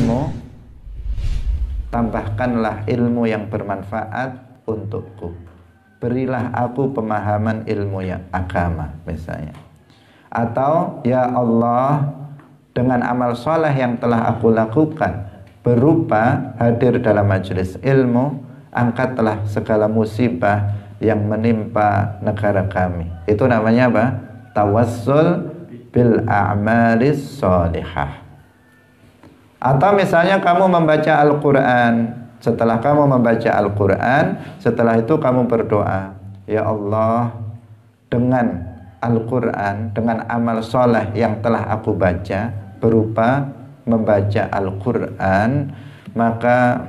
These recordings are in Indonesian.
ilmu, tambahkanlah ilmu yang bermanfaat untukku. Berilah aku pemahaman ilmu yang agama misalnya. Atau ya Allah, dengan amal soleh yang telah aku lakukan berupa hadir dalam majelis ilmu, angkatlah segala musibah yang menimpa negara kami. Itu namanya apa? Tawassul bil a'malis sholihah. Atau misalnya kamu membaca Al-Quran, setelah kamu membaca Al-Quran, setelah itu kamu berdoa, ya Allah, dengan Al-Quran, dengan amal soleh yang telah aku baca berupa membaca Al-Quran, maka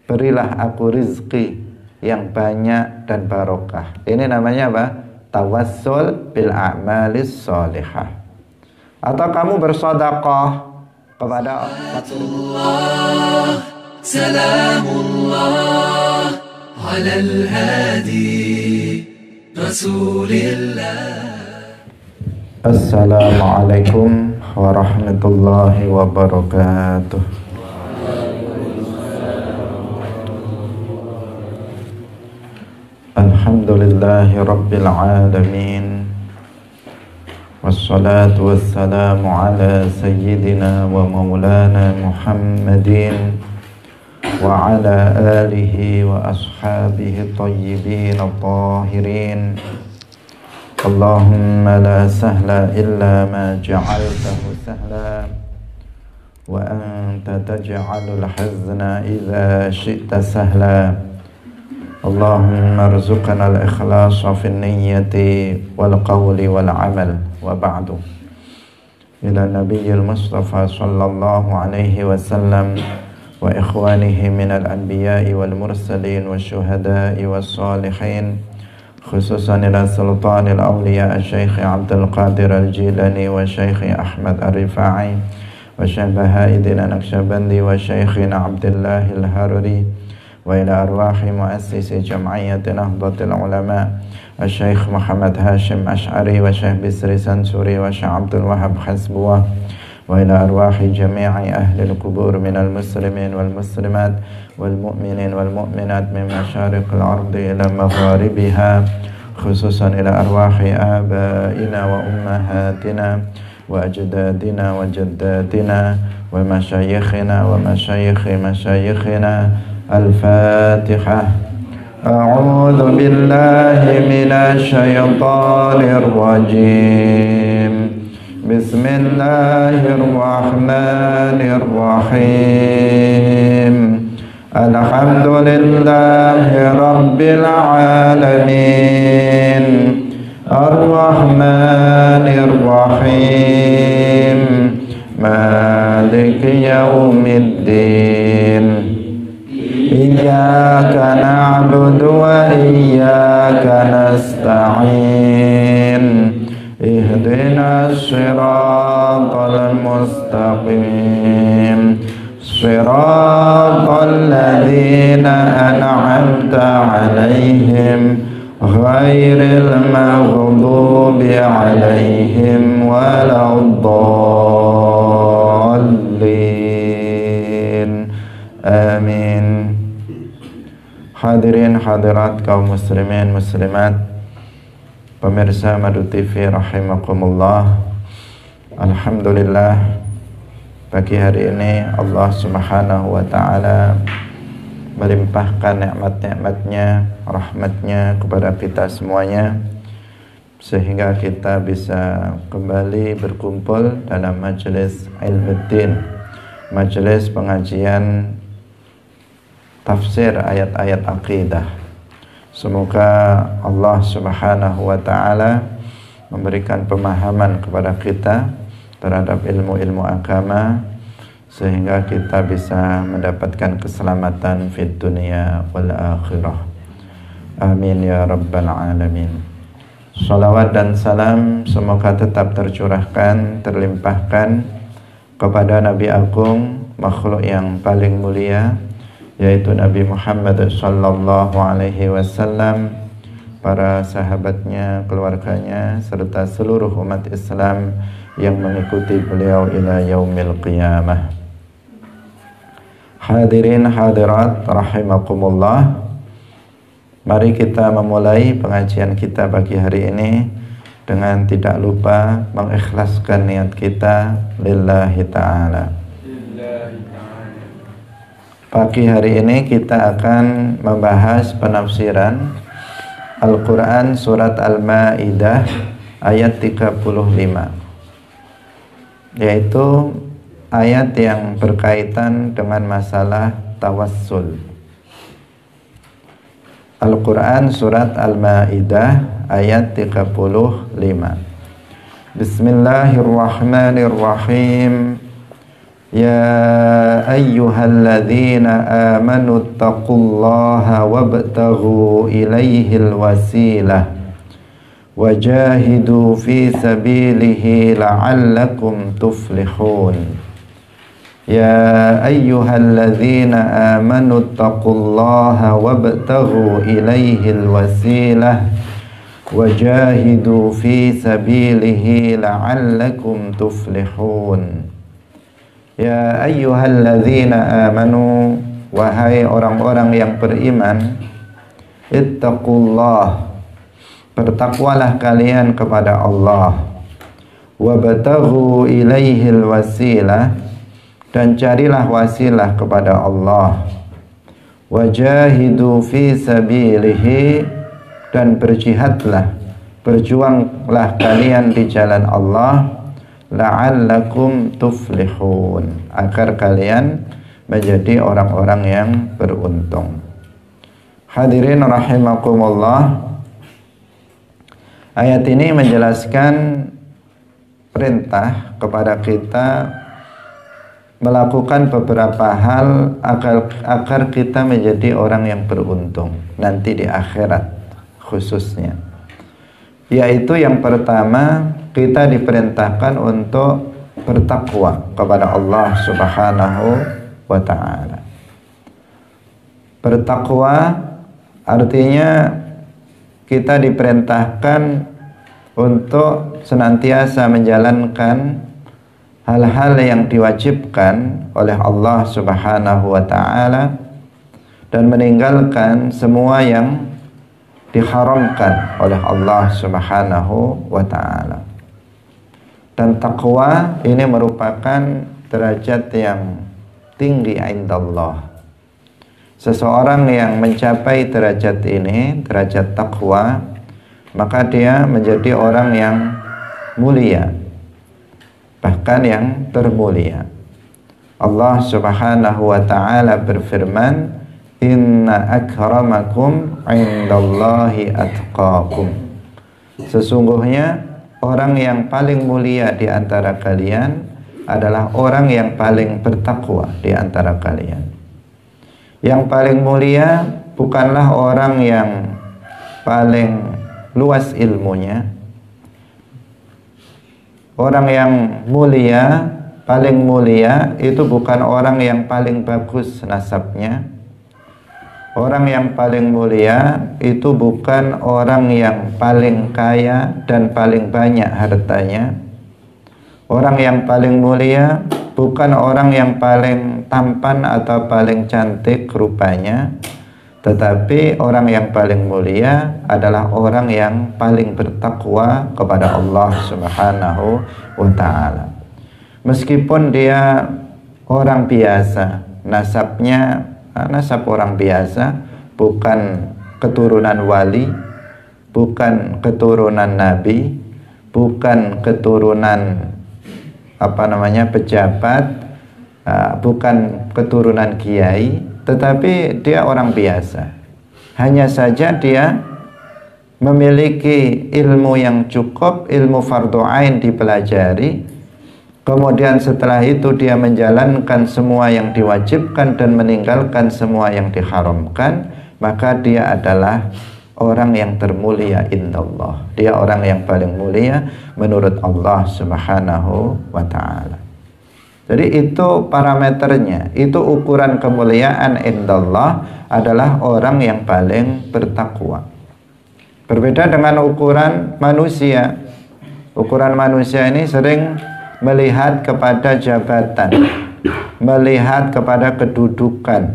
berilah aku rizki yang banyak dan barokah. Ini namanya apa? Tawassul bil a'malis sholihah. Atau kamu bersedekah kepada Allah, salamullah alal hadi rasulillah. Assalamualaikum warahmatullahi wabarakatuh. Alhamdulillahi rabbil alamin. Wassalatu wassalamu ala sayyidina wa maulana Muhammadin wa ala alihi wa ashabihi tayyibin at-tahirin. Allahumma la sahla illa ma ja'altahu sahla wa anta taj'alul hazna idza syi'ta sahla. Allahumma arzuqna al-ikhlasa fi niyyati wal qawli wal amal. Wa ba'du. Ila nabiyil mustafa sallallahu alaihi wasallam wa ikhwanihi minal anbiya'i wal mursalin wa syuhada'i was salihin, khususan ila sultanil awliya Syekh Abdul Qadir Al-Jilani wa Syekh Ahmad Ar-Rifai wa Syekh Baha'iddin Naqsyabandi wa Syekh Abdullah Al-Haruri wa ila arwahi muassisi jam'iyyati Nahdlatul Ulama Syekh Muhammad Hashim Ash'ari wa Syekh Bisri Sansuri wa Syekh Abdul Wahab Hasbuwah wa ila arwahi jami'i ahli al-qubur minal muslimin wal muslimat wal mu'minin wal mu'minat min masyariqil ardi ila magharibiha, khususan ila arwahi abaina wa ummahatina wa ajdadina wa jaddatina wa masyayikhina wa masyayikhi masyayikhina. Al-Fatihah. A'udzu billahi minasy syaithanir rajim. Bismillahirrahmanirrahim. Alhamdulillahi rabbil alamin. Ar-Rahmanir Rahim. Maliki yaumiddin. Iyyaka na'budu wa iyyaka nasta'in. Ihdinas siratal mustaqim. Siratal ladzina an'amta 'alaihim ghairil maghdubi 'alaihim waladdallin. Amin. Hadirin hadirat kaum muslimin muslimat, pemirsa Madu TV rahimakumullah. Alhamdulillah, pagi hari ini Allah Subhanahu wa ta'ala melimpahkan nikmat-nikmatnya, rahmatnya kepada kita semuanya, sehingga kita bisa kembali berkumpul dalam majelis Ilmuddin, majelis pengajian tafsir ayat-ayat akidah. Semoga Allah Subhanahu wa ta'ala memberikan pemahaman kepada kita terhadap ilmu-ilmu agama, sehingga kita bisa mendapatkan keselamatan fid dunia wal akhirah. Amin ya rabbal alamin. Salawat dan salam semoga tetap tercurahkan, terlimpahkan kepada Nabi Agung, makhluk yang paling mulia, yaitu Nabi Muhammad sallallahu alaihi wasallam, para sahabatnya, keluarganya, serta seluruh umat Islam yang mengikuti beliau ila yaumil qiyamah. Hadirin hadirat rahimakumullah. Mari kita memulai pengajian kita pagi hari ini dengan tidak lupa mengikhlaskan niat kita lillahi ta'ala. Pagi hari ini kita akan membahas penafsiran Al-Quran Surat Al-Ma'idah ayat 35, yaitu ayat yang berkaitan dengan masalah tawassul. Al-Quran Surat Al-Ma'idah ayat 35. Bismillahirrahmanirrahim. Ya ayyuhalladzina amanu taqullaha wabtaghu ilaihil wasilah wajahidu fi sabilihi la'allakum tuflihun. Ya ayyuhalladzina amanu taqullaha wabtaghu ilaihil wasilah wajahidu fi sabilihi la'allakum tuflihun. Ya ayyuhalladzina amanu, wahai orang-orang yang beriman, ittaqullah, bertakwalah kalian kepada Allah, wabtaghu ilaihil wasilah, dan carilah wasilah kepada Allah, wajahidu fi sabilihi, dan berjihadlah, berjuanglah kalian di jalan Allah, la'allakum tuflihun, agar kalian menjadi orang-orang yang beruntung. Hadirin rahimakumullah, ayat ini menjelaskan perintah kepada kita melakukan beberapa hal agar kita menjadi orang yang beruntung nanti di akhirat khususnya. Yaitu yang pertama, kita diperintahkan untuk bertakwa kepada Allah Subhanahu wa ta'ala. Bertakwa artinya kita diperintahkan untuk senantiasa menjalankan hal-hal yang diwajibkan oleh Allah Subhanahu wa ta'ala dan meninggalkan semua yang diharamkan oleh Allah Subhanahu wa ta'ala. Dan takwa ini merupakan derajat yang tinggi indallah. Seseorang yang mencapai derajat ini, derajat takwa, maka dia menjadi orang yang mulia, bahkan yang termulia. Allah Subhanahu wa ta'ala berfirman, inna akramakum indallahi atqakum. Sesungguhnya orang yang paling mulia di antara kalian adalah orang yang paling bertakwa di antara kalian. Yang paling mulia bukanlah orang yang paling luas ilmunya. Orang yang mulia, paling mulia itu bukan orang yang paling bagus nasabnya. Orang yang paling mulia itu bukan orang yang paling kaya dan paling banyak hartanya. Orang yang paling mulia bukan orang yang paling tampan atau paling cantik rupanya, tetapi orang yang paling mulia adalah orang yang paling bertakwa kepada Allah Subhanahu wa ta'ala. Meskipun dia orang biasa, nasabnya nasab orang biasa, bukan keturunan wali, bukan keturunan nabi, bukan keturunan pejabat, bukan keturunan kiai, tetapi dia orang biasa. Hanya saja dia memiliki ilmu yang cukup, ilmu fardhu ain dipelajari. Kemudian setelah itu dia menjalankan semua yang diwajibkan dan meninggalkan semua yang diharamkan, maka dia adalah orang yang termulia indallah. Dia orang yang paling mulia menurut Allah Subhanahu wa ta'ala. Jadi itu parameternya, itu ukuran kemuliaan indallah adalah orang yang paling bertakwa. Berbeda dengan ukuran manusia. Ukuran manusia ini sering melihat kepada jabatan, melihat kepada kedudukan,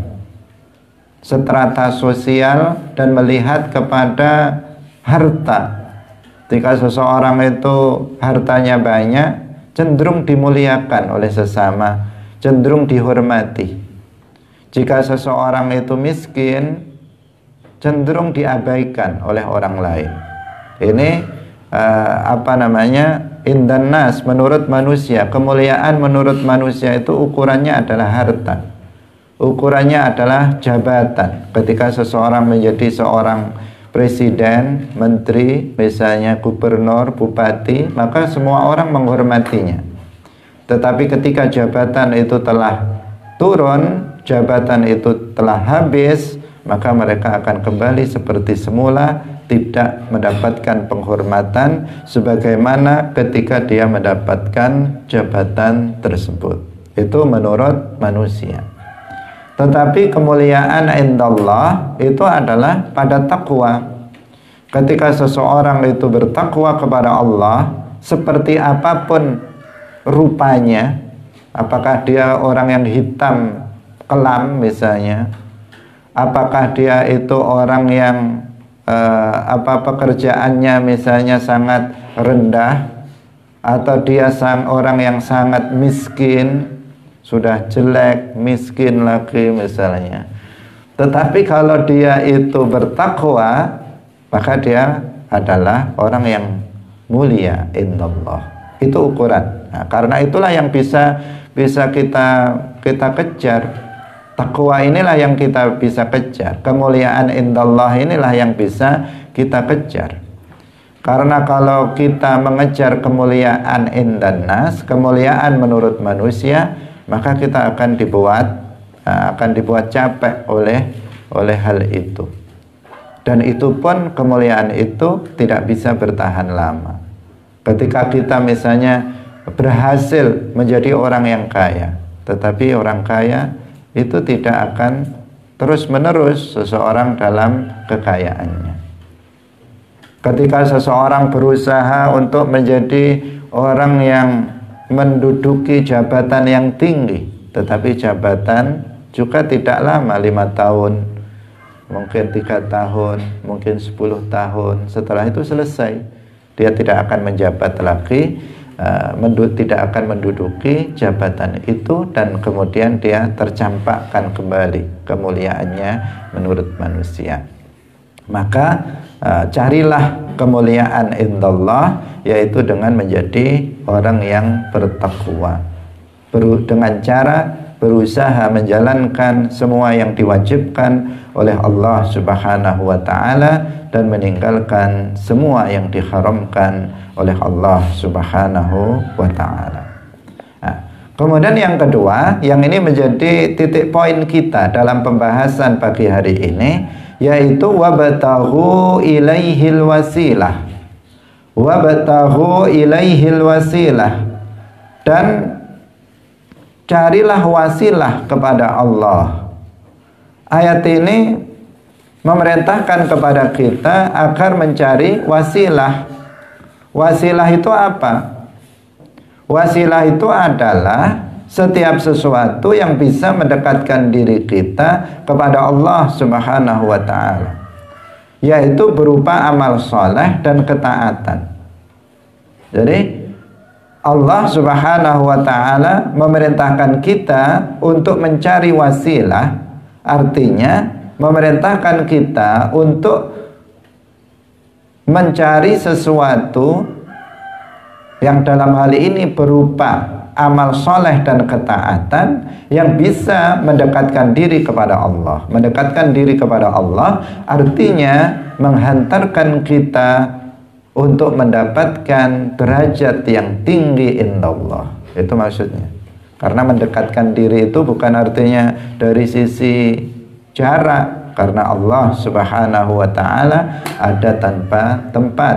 strata sosial, dan melihat kepada harta. Jika seseorang itu hartanya banyak, cenderung dimuliakan oleh sesama, cenderung dihormati. Jika seseorang itu miskin, cenderung diabaikan oleh orang lain. Ini indan nas, menurut manusia. Kemuliaan menurut manusia itu ukurannya adalah harta, ukurannya adalah jabatan. Ketika seseorang menjadi seorang presiden, menteri, misalnya gubernur, bupati, maka semua orang menghormatinya. Tetapi ketika jabatan itu telah turun, jabatan itu telah habis, maka mereka akan kembali seperti semula, tidak mendapatkan penghormatan sebagaimana ketika dia mendapatkan jabatan tersebut. Itu menurut manusia. Tetapi kemuliaan indallah itu adalah pada takwa. Ketika seseorang itu bertakwa kepada Allah, seperti apapun rupanya, apakah dia orang yang hitam kelam misalnya, apakah dia itu orang yang pekerjaannya misalnya sangat rendah, atau dia orang yang sangat miskin, sudah jelek, miskin lagi misalnya. Tetapi kalau dia itu bertakwa, maka dia adalah orang yang mulia indallah. Itu ukuran. Nah, karena itulah yang bisa kita kejar. Takwa inilah yang kita bisa kejar. Kemuliaan indallah inilah yang bisa kita kejar. Karena kalau kita mengejar kemuliaan indannas, kemuliaan menurut manusia, maka kita akan dibuat capek oleh hal itu. Dan itu pun, kemuliaan itu tidak bisa bertahan lama. Ketika kita misalnya berhasil menjadi orang yang kaya, tetapi orang kaya itu tidak akan terus-menerus seseorang dalam kekayaannya. Ketika seseorang berusaha untuk menjadi orang yang menduduki jabatan yang tinggi, tetapi jabatan juga tidak lama, 5 tahun, mungkin 3 tahun, mungkin 10 tahun, setelah itu selesai. Dia tidak akan menjabat lagi, tidak akan menduduki jabatan itu, dan kemudian dia tercampakkan kembali kemuliaannya menurut manusia. Maka carilah kemuliaan indallah, yaitu dengan menjadi orang yang bertakwa, dengan cara berusaha menjalankan semua yang diwajibkan oleh Allah Subhanahu wa ta'ala, dan meninggalkan semua yang diharamkan oleh Allah Subhanahu wa ta'ala. Nah, kemudian yang kedua, yang ini menjadi titik poin kita dalam pembahasan pagi hari ini, yaitu wabtaghu ilaihil wasilah. Wabtaghu ilaihil wasilah, dan carilah wasilah kepada Allah. Ayat ini memerintahkan kepada kita agar mencari wasilah. Wasilah itu apa? Wasilah itu adalah setiap sesuatu yang bisa mendekatkan diri kita kepada Allah Subhanahu wa ta'ala, yaitu berupa amal soleh dan ketaatan. Jadi Allah Subhanahu wa ta'ala memerintahkan kita untuk mencari wasilah, artinya memerintahkan kita untuk mencari sesuatu yang dalam hal ini berupa amal soleh dan ketaatan yang bisa mendekatkan diri kepada Allah. Mendekatkan diri kepada Allah artinya menghantarkan kita untuk mendapatkan derajat yang tinggi indallah. Itu maksudnya. Karena mendekatkan diri itu bukan artinya dari sisi jarak, karena Allah Subhanahu wa ta'ala ada tanpa tempat.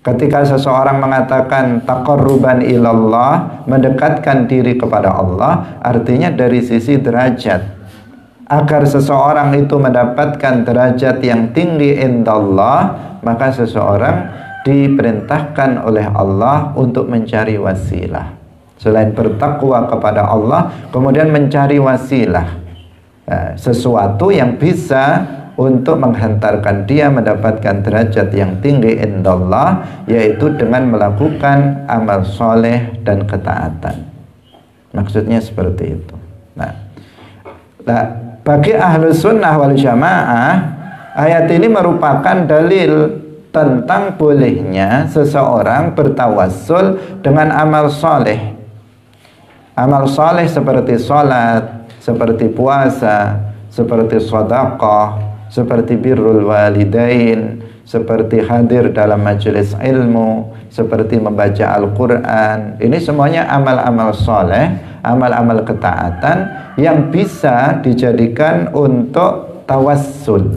Ketika seseorang mengatakan taqarruban ilallah, mendekatkan diri kepada Allah, artinya dari sisi derajat. Agar seseorang itu mendapatkan derajat yang tinggi indallah, maka seseorang diperintahkan oleh Allah untuk mencari wasilah. selain bertakwa kepada Allah, kemudian mencari wasilah, sesuatu yang bisa untuk menghantarkan dia mendapatkan derajat yang tinggi indallah, yaitu dengan melakukan amal soleh dan ketaatan. Maksudnya seperti itu. Nah, bagi ahlus sunnah wal jamaah, ayat ini merupakan dalil tentang bolehnya seseorang bertawassul dengan amal soleh. Amal soleh seperti sholat, seperti puasa, seperti sedekah, seperti birrul walidain, seperti hadir dalam majelis ilmu, seperti membaca Al-Quran. Ini semuanya amal-amal soleh, amal-amal ketaatan yang bisa dijadikan untuk tawassul,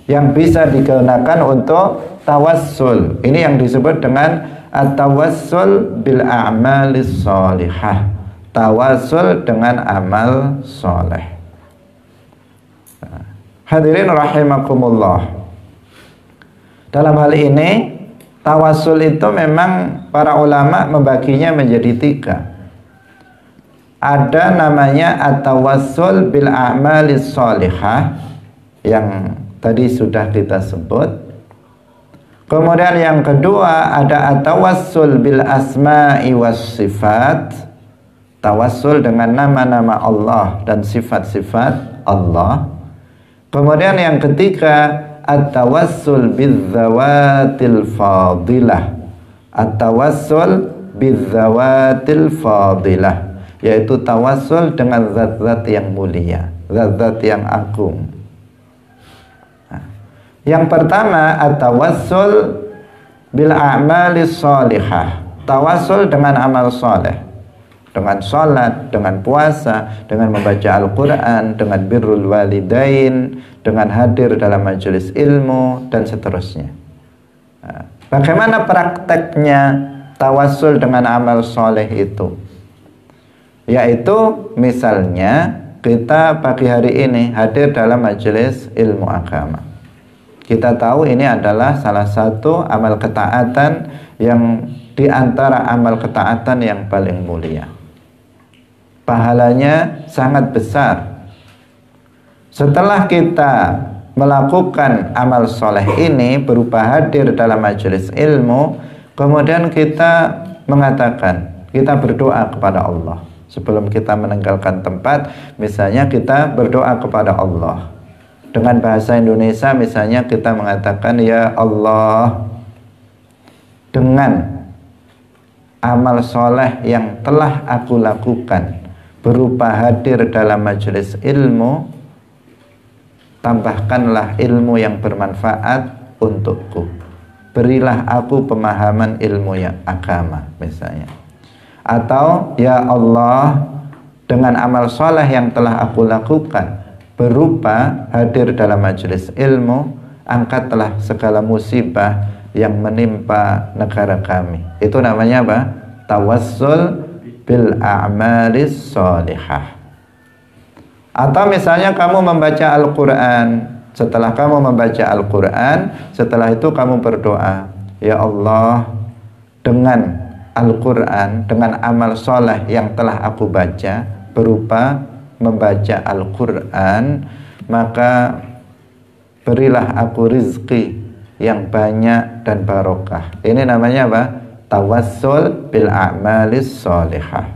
yang bisa digunakan untuk tawassul. Ini yang disebut dengan at-tawassul bil a'malis sholihah, tawassul dengan amal soleh. Hadirin rahimakumullah, dalam hal ini tawassul itu memang para ulama membaginya menjadi 3. Ada namanya at-tawassul bil a'malis sholihah yang tadi sudah kita sebut. Kemudian yang kedua ada at-tawassul bil asma'i was sifat, tawassul dengan nama-nama Allah dan sifat-sifat Allah. Kemudian yang ketiga at-tawassul bizzawatil fadilah, at-tawassul bizzawatil fadilah, yaitu tawassul dengan zat-zat yang mulia, zat-zat yang agung. Nah, yang pertama at-tawassul bil a'malis sholihah, tawassul dengan amal soleh, dengan sholat, dengan puasa, dengan membaca Al-Quran, dengan birrul walidain, dengan hadir dalam majelis ilmu, dan seterusnya. Nah, bagaimana prakteknya tawassul dengan amal soleh itu? Yaitu misalnya kita pagi hari ini hadir dalam majelis ilmu agama. Kita tahu ini adalah salah satu amal ketaatan yang diantara amal ketaatan yang paling mulia. Pahalanya sangat besar. Setelah kita melakukan amal soleh ini berupa hadir dalam majelis ilmu, kemudian kita mengatakan, kita berdoa kepada Allah. Sebelum kita meninggalkan tempat, misalnya kita berdoa kepada Allah. Dengan bahasa Indonesia misalnya kita mengatakan, ya Allah, dengan amal soleh yang telah aku lakukan berupa hadir dalam majelis ilmu, tambahkanlah ilmu yang bermanfaat untukku. Berilah aku pemahaman ilmu yang agama misalnya. Atau ya Allah, dengan amal soleh yang telah aku lakukan berupa hadir dalam majelis ilmu, angkatlah segala musibah yang menimpa negara kami. Itu namanya apa? Tawassul bil a'malis sholihah. Atau misalnya kamu membaca Al-Quran, setelah kamu membaca Al-Quran, setelah itu kamu berdoa, ya Allah, dengan Al-Quran, dengan amal soleh yang telah aku baca berupa membaca Al-Quran, maka berilah aku rizki yang banyak dan barokah. Ini namanya apa? Tawassul bil a'malis sholihah.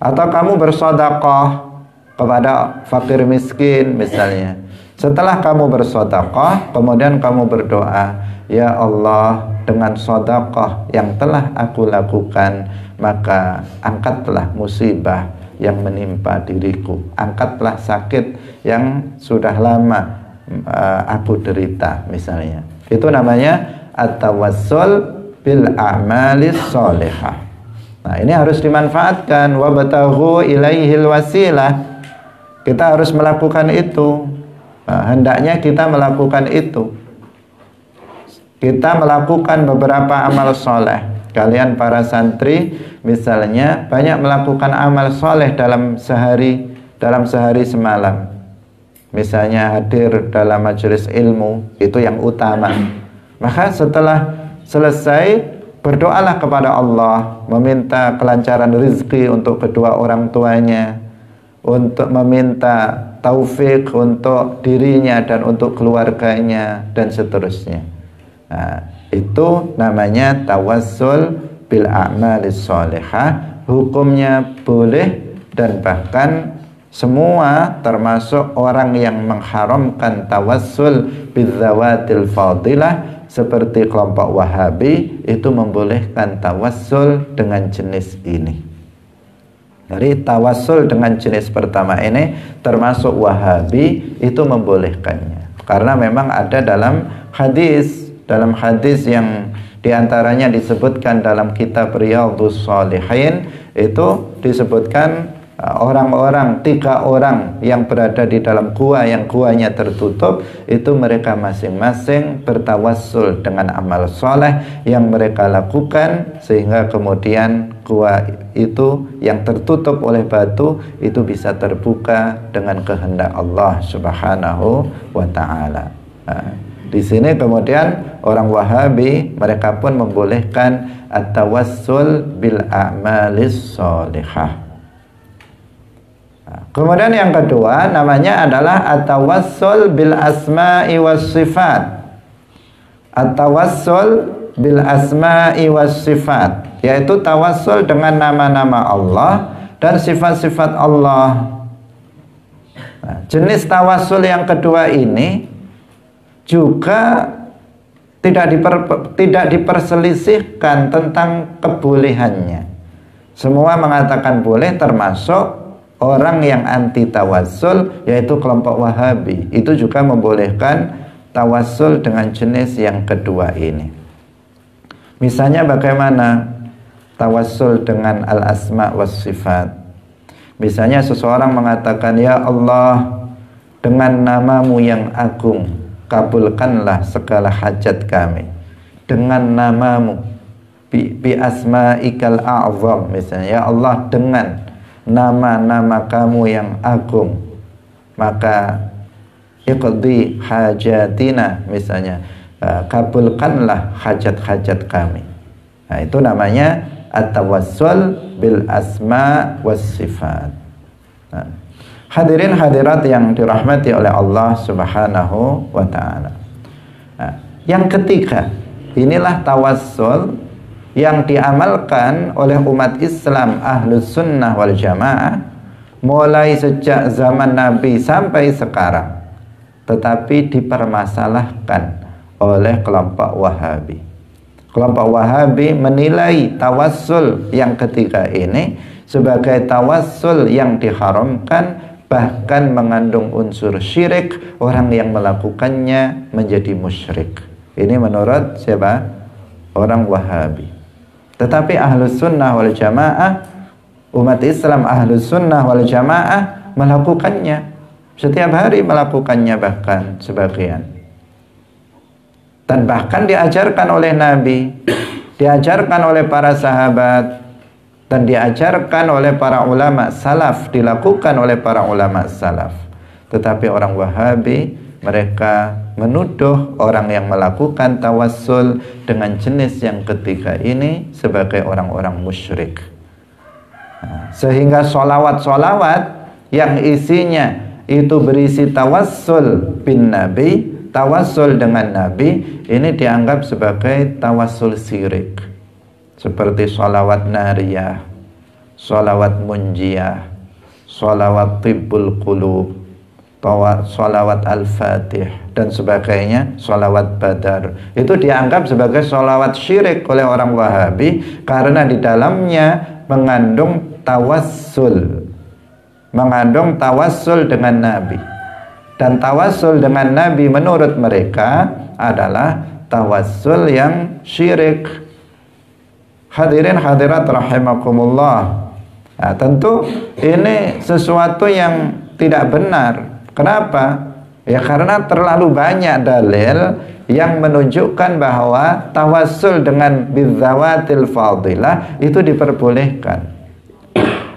Atau kamu bersedekah kepada fakir miskin misalnya. Setelah kamu bersedekah, kemudian kamu berdoa, ya Allah, dengan sedekah yang telah aku lakukan, maka angkatlah musibah yang menimpa diriku, angkatlah sakit yang sudah lama aku derita misalnya. Itu namanya at-tawassul bil a'malis sholihah. Nah, ini harus dimanfaatkan. Wabtaghu ilaihil wasilah. Kita harus melakukan itu. Nah, hendaknya kita melakukan itu. Kita melakukan beberapa amal soleh. Kalian para santri misalnya banyak melakukan amal soleh dalam sehari semalam. Misalnya hadir dalam majelis ilmu, itu yang utama. Maka setelah selesai berdoalah kepada Allah, meminta kelancaran rezeki untuk kedua orang tuanya, untuk meminta taufik untuk dirinya dan untuk keluarganya dan seterusnya. Nah, itu namanya tawassul bil a'malis sholihah. Hukumnya boleh, dan bahkan semua termasuk orang yang mengharamkan tawassul bizzawatil fadilah seperti kelompok Wahabi itu membolehkan tawassul dengan jenis ini. Jadi tawassul dengan jenis pertama ini termasuk Wahabi itu membolehkannya, karena memang ada dalam hadis yang diantaranya disebutkan dalam kitab Riyadhus Shalihin, itu disebutkan orang-orang, 3 orang yang berada di dalam gua yang guanya tertutup, itu mereka masing-masing bertawassul dengan amal soleh yang mereka lakukan, sehingga kemudian gua itu yang tertutup oleh batu itu bisa terbuka dengan kehendak Allah Subhanahu wa ta'ala. Di sini kemudian orang Wahabi mereka pun membolehkan at-tawassul bil a'malis sholihah. Kemudian yang kedua namanya adalah at-tawassul bil asma'i was sifat. At-tawassul bil asma'i was sifat, yaitu tawassul dengan nama-nama Allah dan sifat-sifat Allah. Nah, jenis tawassul yang kedua ini juga tidak diperselisihkan tentang kebolehannya. Semua mengatakan boleh, termasuk orang yang anti tawassul, yaitu kelompok Wahabi. Itu juga membolehkan tawassul dengan jenis yang kedua ini. Misalnya bagaimana tawassul dengan al-asma was sifat. Misalnya seseorang mengatakan, ya Allah, dengan namamu yang agung kabulkanlah segala hajat kami. Dengan namamu, bi asma'ikal a'zam, misalnya, ya Allah, dengan nama-nama kamu yang agung, maka iqdi hajatina, misalnya, kabulkanlah hajat-hajat kami. Nah, itu namanya at-tawassul bil asma was sifat. Nah, hadirin hadirat yang dirahmati oleh Allah Subhanahu wa ta'ala. Nah, yang ketiga, inilah tawassul yang diamalkan oleh umat Islam Ahlus Sunnah wal Jamaah mulai sejak zaman Nabi sampai sekarang, tetapi dipermasalahkan oleh kelompok Wahabi. Kelompok Wahabi menilai tawassul yang ketiga ini sebagai tawassul yang diharamkan, bahkan mengandung unsur syirik. Orang yang melakukannya menjadi musyrik. Ini menurut siapa? Orang Wahabi. Tetapi Ahlus Sunnah wal Jamaah, umat Islam Ahlus Sunnah wal Jamaah melakukannya. Setiap hari melakukannya, bahkan sebagian. Dan bahkan diajarkan oleh Nabi, diajarkan oleh para sahabat, dan diajarkan oleh para ulama salaf, dilakukan oleh para ulama salaf. Tetapi orang Wahabi, mereka menuduh orang yang melakukan tawassul dengan jenis yang ketiga ini sebagai orang-orang musyrik. Nah, sehingga solawat-solawat yang isinya itu berisi tawassul bin Nabi, tawassul dengan Nabi, ini dianggap sebagai tawassul syirik. Seperti sholawat nariyah, sholawat munjiyah, sholawat tibbul qulub, sholawat al-fatih, dan sebagainya, sholawat badar. Itu dianggap sebagai sholawat syirik oleh orang Wahabi, karena di dalamnya mengandung tawassul dengan Nabi. Dan tawassul dengan Nabi menurut mereka adalah tawassul yang syirik. Hadirin hadirat rahimakumullah. Nah, tentu ini sesuatu yang tidak benar. Kenapa? Ya karena terlalu banyak dalil yang menunjukkan bahwa tawassul dengan bizzawatil fadilah itu diperbolehkan.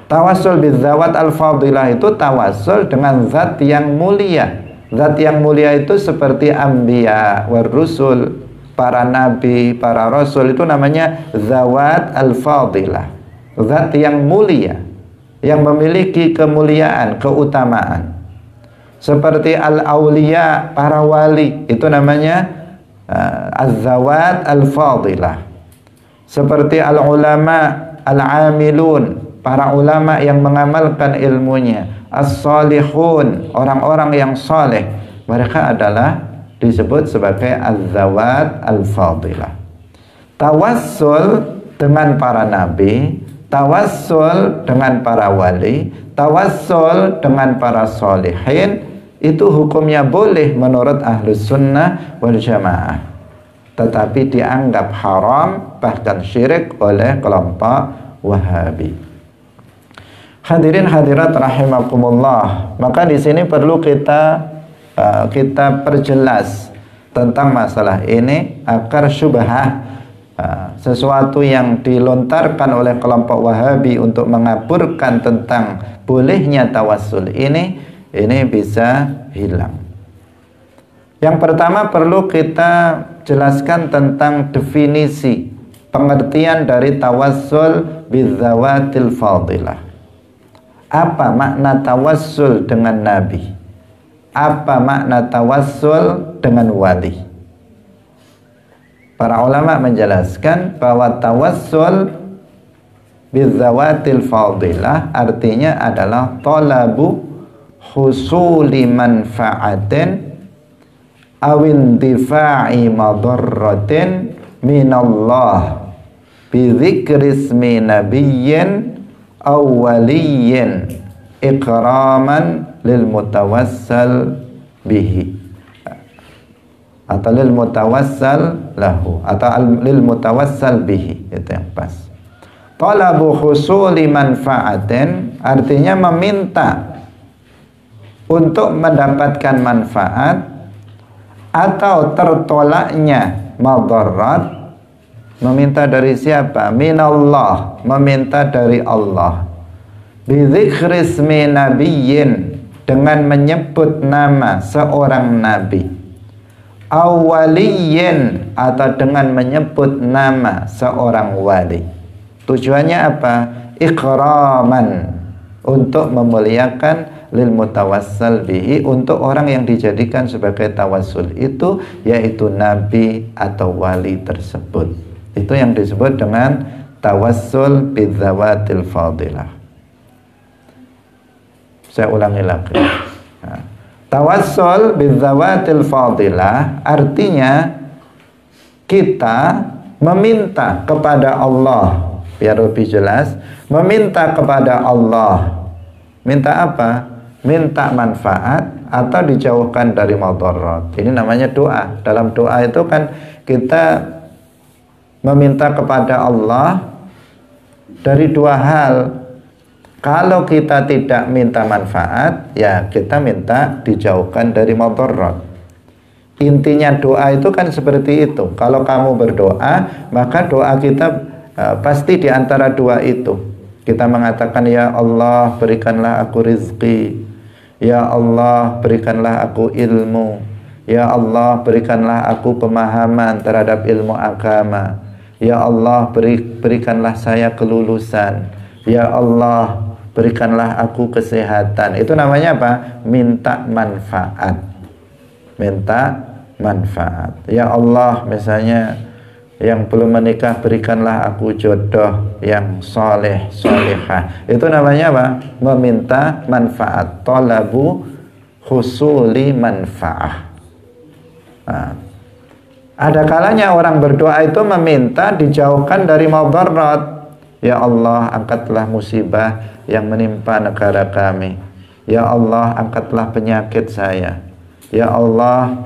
Tawassul bizzawat al-fadilah itu tawassul dengan zat yang mulia. Zat yang mulia itu seperti anbiya war rusul, para nabi, para rasul itu namanya zawat al-fadilah, zat yang mulia, yang memiliki kemuliaan, keutamaan. Seperti al-awliya, para wali, itu namanya az-zawat al-fadilah. Seperti al-ulama, al-amilun, para ulama yang mengamalkan ilmunya. As-salihun, orang-orang yang saleh, mereka adalah disebut sebagai az-zawat al-fadilah. Tawassul dengan para nabi, tawassul dengan para wali, tawassul dengan para salihin, itu hukumnya boleh menurut Ahlus Sunnah wal Jamaah, tetapi dianggap haram bahkan syirik oleh kelompok Wahabi. Hadirin hadirat rahimakumullah, maka di sini perlu kita perjelas tentang masalah ini agar syubhah sesuatu yang dilontarkan oleh kelompok Wahabi untuk mengaburkan tentang bolehnya tawassul ini bisa hilang. Yang pertama perlu kita jelaskan tentang definisi pengertian dari tawassul bizawatil fadilah. Apa makna tawassul dengan nabi? Apa makna tawassul dengan wali? Para ulama menjelaskan bahwa tawassul bizawatil fadilah artinya adalah talabu husuli manfa'atin awin difa'i madarratin minallah bidzikrismi nabiyyin awwaliyin ikraman lil mutawassal bihi atau lil mutawassal lahu atau lil mutawassal bihi, itu yang pas. Talabu husuli manfaatin artinya meminta untuk mendapatkan manfaat atau tertolaknya madarat. Meminta dari siapa? Minallah, meminta dari Allah. Bidzikrismi nabiyyin, dengan menyebut nama seorang nabi. Awwaliyin, atau dengan menyebut nama seorang wali. Tujuannya apa? Ikraman, untuk memuliakan lil mutawassal bihi, untuk orang yang dijadikan sebagai tawassul itu, yaitu nabi atau wali tersebut. Itu yang disebut dengan tawassul bizawatil fadilah. Saya ulangi lagi. Tawassul bizawatil fadilah artinya kita meminta kepada Allah, biar lebih jelas, meminta kepada Allah. Minta apa? Minta manfaat atau dijauhkan dari madarat. Ini namanya doa. Dalam doa itu kan kita meminta kepada Allah dari dua hal. Kalau kita tidak minta manfaat, ya kita minta dijauhkan dari madarat. Intinya doa itu kan seperti itu. Kalau kamu berdoa, maka doa kita pasti di antara dua itu. Kita mengatakan, ya Allah berikanlah aku rizki, ya Allah berikanlah aku ilmu, ya Allah berikanlah aku pemahaman terhadap ilmu agama, ya Allah berikanlah saya kelulusan, ya Allah berikanlah aku kesehatan. Itu namanya apa? Minta manfaat. Minta manfaat. Ya Allah, misalnya yang belum menikah, berikanlah aku jodoh yang soleh, solehah. Itu namanya apa? Meminta manfaat. Talabu husuli manfaah. Nah, ada kalanya orang berdoa itu meminta dijauhkan dari madarat. Ya Allah, angkatlah musibah yang menimpa negara kami. Ya Allah, angkatlah penyakit saya. Ya Allah,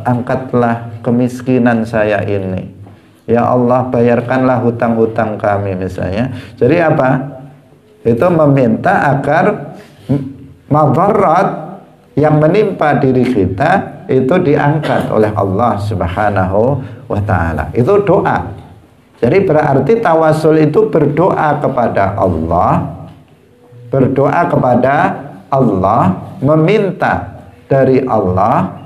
angkatlah kemiskinan saya ini. Ya Allah, bayarkanlah hutang-hutang kami misalnya. Jadi apa? Itu meminta agar madarat yang menimpa diri kita itu diangkat oleh Allah Subhanahu wa ta'ala. Itu doa. Jadi berarti tawasul itu berdoa kepada Allah, berdoa kepada Allah, meminta dari Allah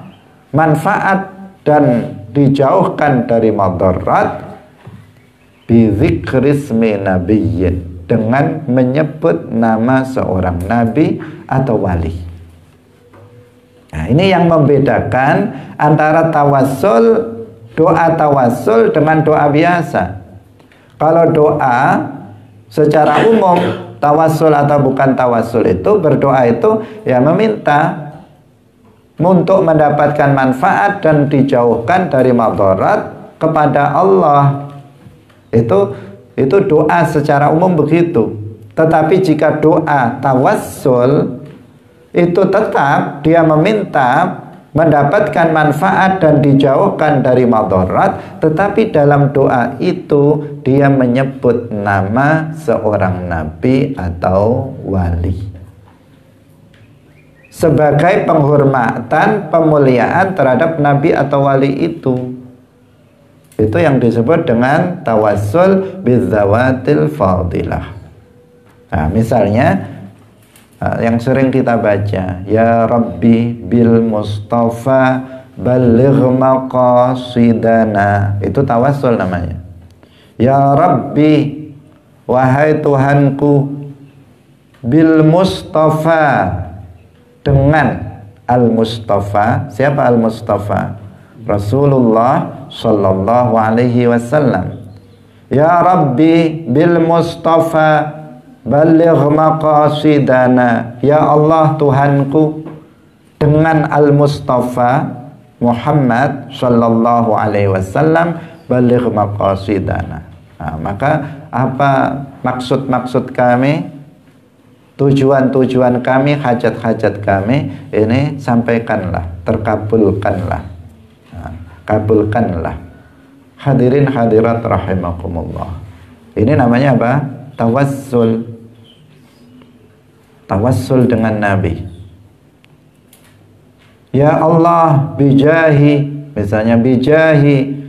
manfaat dan dijauhkan dari madarat bizikrismi nabiyyin, dengan menyebut nama seorang nabi atau wali. Nah, ini yang membedakan antara tawassul, doa tawassul dengan doa biasa. Kalau doa secara umum, tawassul atau bukan tawassul itu, berdoa itu ya meminta untuk mendapatkan manfaat dan dijauhkan dari madarat kepada Allah. Itu doa secara umum begitu. Tetapi jika doa tawassul itu tetap dia meminta mendapatkan manfaat dan dijauhkan dari madarat, tetapi dalam doa itu dia menyebut nama seorang nabi atau wali sebagai penghormatan, pemuliaan terhadap nabi atau wali itu. Itu yang disebut dengan tawassul bizawatil fadilah. Nah, misalnya yang sering kita baca, ya Rabbi bil Mustafa balligh maqasidana, itu tawassul namanya. Ya Rabbi, wahai Tuhanku, bil Mustafa, dengan al-Mustafa. Siapa al-Mustafa? Rasulullah sallallahu alaihi wasallam. Ya Rabbi bil Mustafa balligh maqasidana, ya Allah Tuhanku, dengan al-Mustafa Muhammad sallallahu alaihi wasallam, balligh maqasidana. Nah, maka apa maksud-maksud kami, tujuan-tujuan kami, hajat-hajat kami ini sampaikanlah, terkabulkanlah. Nah, kabulkanlah. Hadirin hadirat rahimakumullah. Ini namanya apa? Tawassul. Tawassul dengan Nabi. Ya Allah, bijahi, misalnya bijahi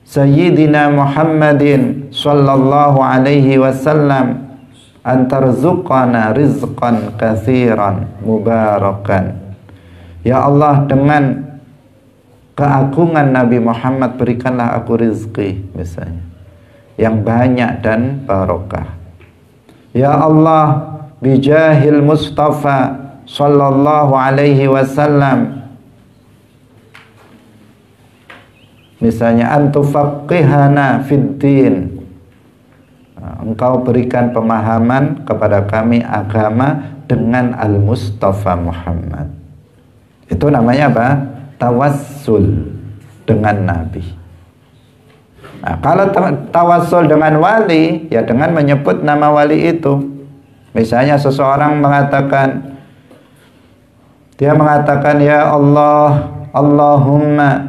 Sayyidina Muhammadin sallallahu alaihi wasallam, antarzuqana rizqan katsiran mubarakan. Ya Allah, dengan keagungan Nabi Muhammad berikanlah aku rizki, misalnya, yang banyak dan barokah. Ya Allah, bijahil Mustafa sallallahu alaihi wasallam, misalnya antufaqihana fid din, engkau berikan pemahaman kepada kami agama dengan al-Mustafa Muhammad. Itu namanya apa? Tawassul dengan Nabi. Nah, kalau tawassul dengan wali, ya dengan menyebut nama wali itu. Misalnya seseorang mengatakan, dia mengatakan, ya Allah, Allahumma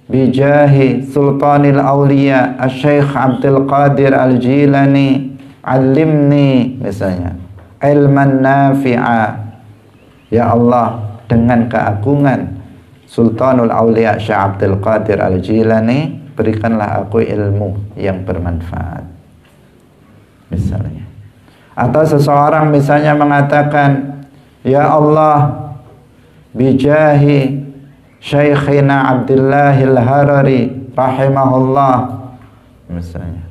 bijahi sultanil awliya Asy-Syaikh Abdul Qadir Al-Jilani alimni, misalnya, ilman nafi'a. Ya Allah, dengan keagungan Sultanul Awliya Syekh Abdul Qadir Al-Jilani, berikanlah aku ilmu yang bermanfaat, misalnya. Atau seseorang misalnya mengatakan, ya Allah, bijahi Syekhina Abdullahil Harari rahimahullah, misalnya,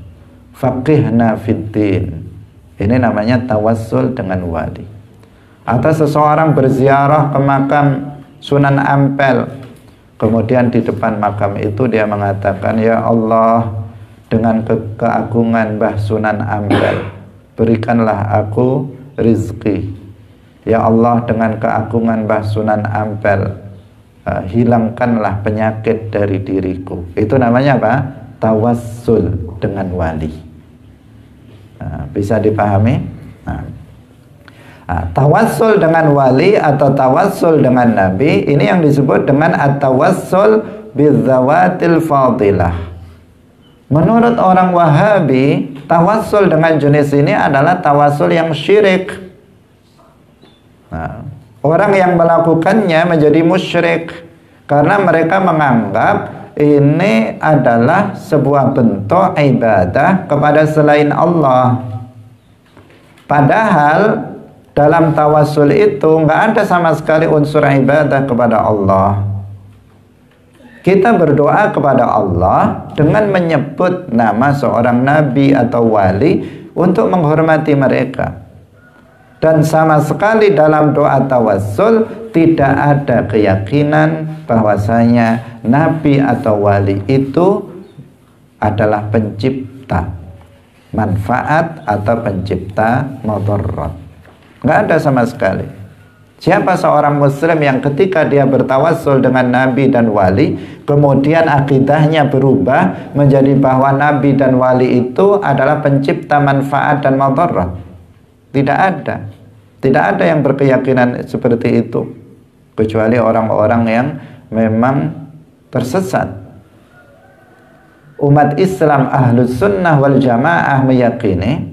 faqihna fid din. Ini namanya tawassul dengan wali. Atau seseorang berziarah ke makam Sunan Ampel, kemudian di depan makam itu dia mengatakan, ya Allah, dengan keagungan Mbah Sunan Ampel, berikanlah aku rizki. Ya Allah, dengan keagungan Mbah Sunan Ampel, hilangkanlah penyakit dari diriku. Itu namanya apa? Tawassul dengan wali. Nah, bisa dipahami? Tawassul dengan wali atau tawassul dengan Nabi, ini yang disebut dengan at-tawassul bizawatil fadilah. Menurut orang Wahabi, tawassul dengan jenis ini adalah tawassul yang syirik. Nah, orang yang melakukannya menjadi musyrik karena mereka menganggap ini adalah sebuah bentuk ibadah kepada selain Allah. Padahal dalam tawassul itu nggak ada sama sekali unsur ibadah kepada Allah. Kita berdoa kepada Allah dengan menyebut nama seorang nabi atau wali untuk menghormati mereka. Dan sama sekali dalam doa tawassul tidak ada keyakinan bahwasanya nabi atau wali itu adalah pencipta manfaat atau pencipta madarat. Nggak ada sama sekali. Siapa seorang muslim yang ketika dia bertawassul dengan nabi dan wali, kemudian akidahnya berubah menjadi bahwa nabi dan wali itu adalah pencipta manfaat dan madarat? Tidak ada. Tidak ada yang berkeyakinan seperti itu, kecuali orang-orang yang memang tersesat. Umat Islam Ahlus Sunnah wal Jamaah meyakini